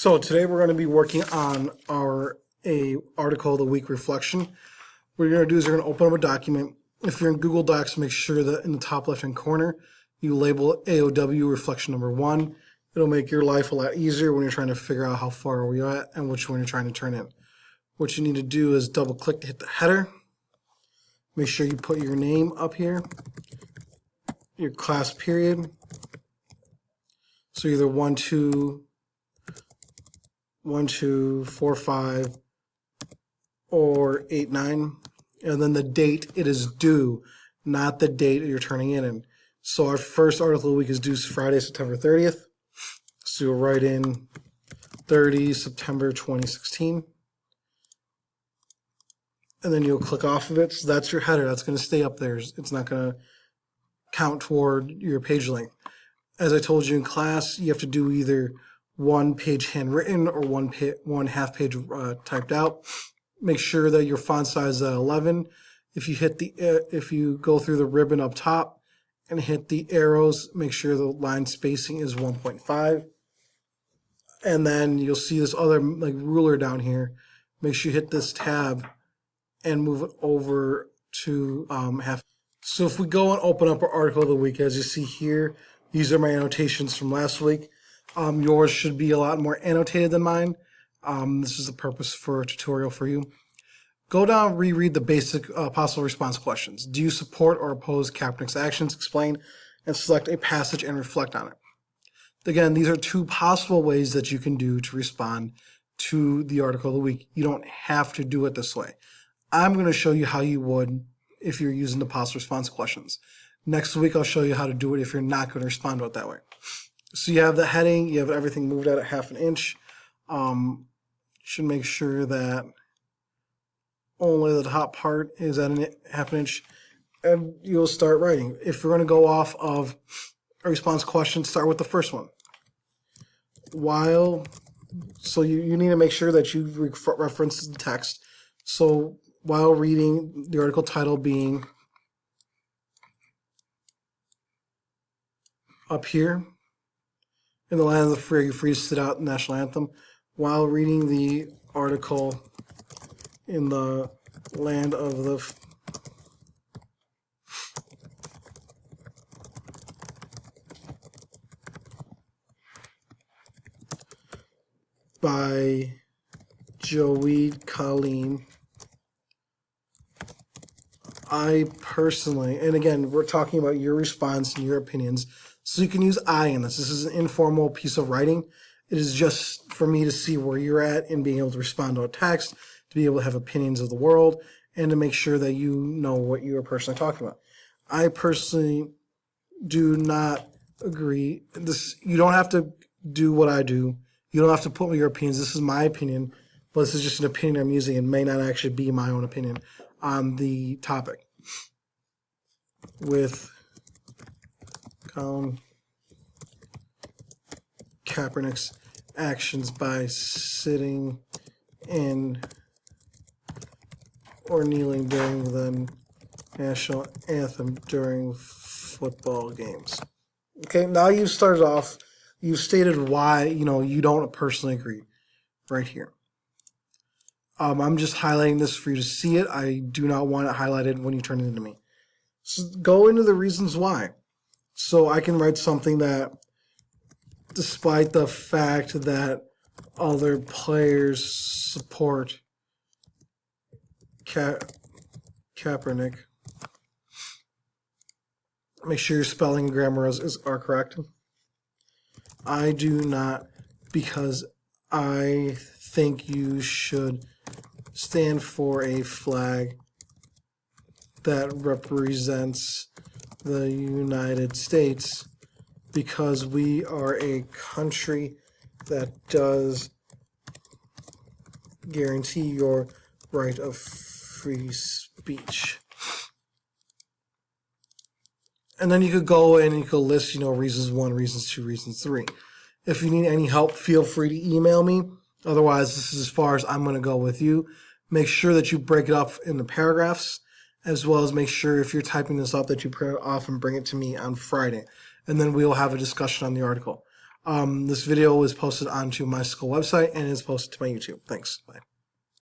So today we're going to be working on our article of the week reflection. What you're going to do is you're going to open up a document. If you're in Google Docs, make sure that in the top left-hand corner you label AOW reflection number 1. It'll make your life a lot easier when you're trying to figure out how far are we at and which one you're trying to turn in. What you need to do is double click to hit the header. Make sure you put your name up here, your class period. So either 1, 2, 4, 5, or 8, 9. And then the date it is due, not the date you're turning it in. So our first article of the week is due Friday, September 30th. So you'll write in 30 September 2016. And then you'll click off of it. So that's your header. That's going to stay up there. It's not going to count toward your page length. As I told you in class, you have to do either one page handwritten or one half page typed out. Make sure that your font size is at 11. If you go through the ribbon up top and hit the arrows, make sure the line spacing is 1.5. And then you'll see this other ruler down here. Make sure you hit this tab and move it over to half. So if we go and open up our article of the week, as you see here, these are my annotations from last week. Yours should be a lot more annotated than mine. This is the purpose for a tutorial for you. Go down, reread the basic possible response questions. Do you support or oppose Kaepernick's actions? Explain and select a passage and reflect on it. Again, these are two possible ways that you can do to respond to the article of the week. You don't have to do it this way. I'm going to show you how you would if you're using the possible response questions. Next week, I'll show you how to do it if you're not going to respond to it that way. So you have the heading, you have everything moved out at ½ an inch. Should make sure that only the top part is at ½ an inch, and you'll start writing. If you're going to go off of a response question, start with the first one. So you need to make sure that you reference the text. So while reading, the article title being up here, in the land of the free, free to sit out the national anthem, while reading the article in the land of the by Joeed Colleen. I personally, and again, we're talking about your response and your opinions, so you can use I in this. This is an informal piece of writing. It is just for me to see where you're at in being able to respond to a text, to be able to have opinions of the world, and to make sure that you know what you are personally talking about. I personally do not agree. You don't have to do what I do. You don't have to put your opinions. This is my opinion, but this is just an opinion I'm using and may not actually be my own opinion on the topic. With Colin Kaepernick's actions by sitting in or kneeling during the national anthem during football games. Okay, now you've started off, you've stated why you don't personally agree right here. I'm just highlighting this for you to see it. I do not want it highlighted when you turn it into me. So go into the reasons why. So I can write something that, despite the fact that other players support Kaepernick, make sure your spelling and grammar are correct. I do not, because I think you should stand for a flag that represents the United States, because we are a country that does guarantee your right of free speech. And then you could go in and you could list, reasons 1, reasons 2, reasons 3. If you need any help, feel free to email me. Otherwise, this is as far as I'm going to go with you. Make sure that you break it up into paragraphs, as well as make sure if you're typing this up that you print it off and bring it to me on Friday. And then we'll have a discussion on the article. This video is posted onto my school website and is posted to my YouTube. Thanks. Bye.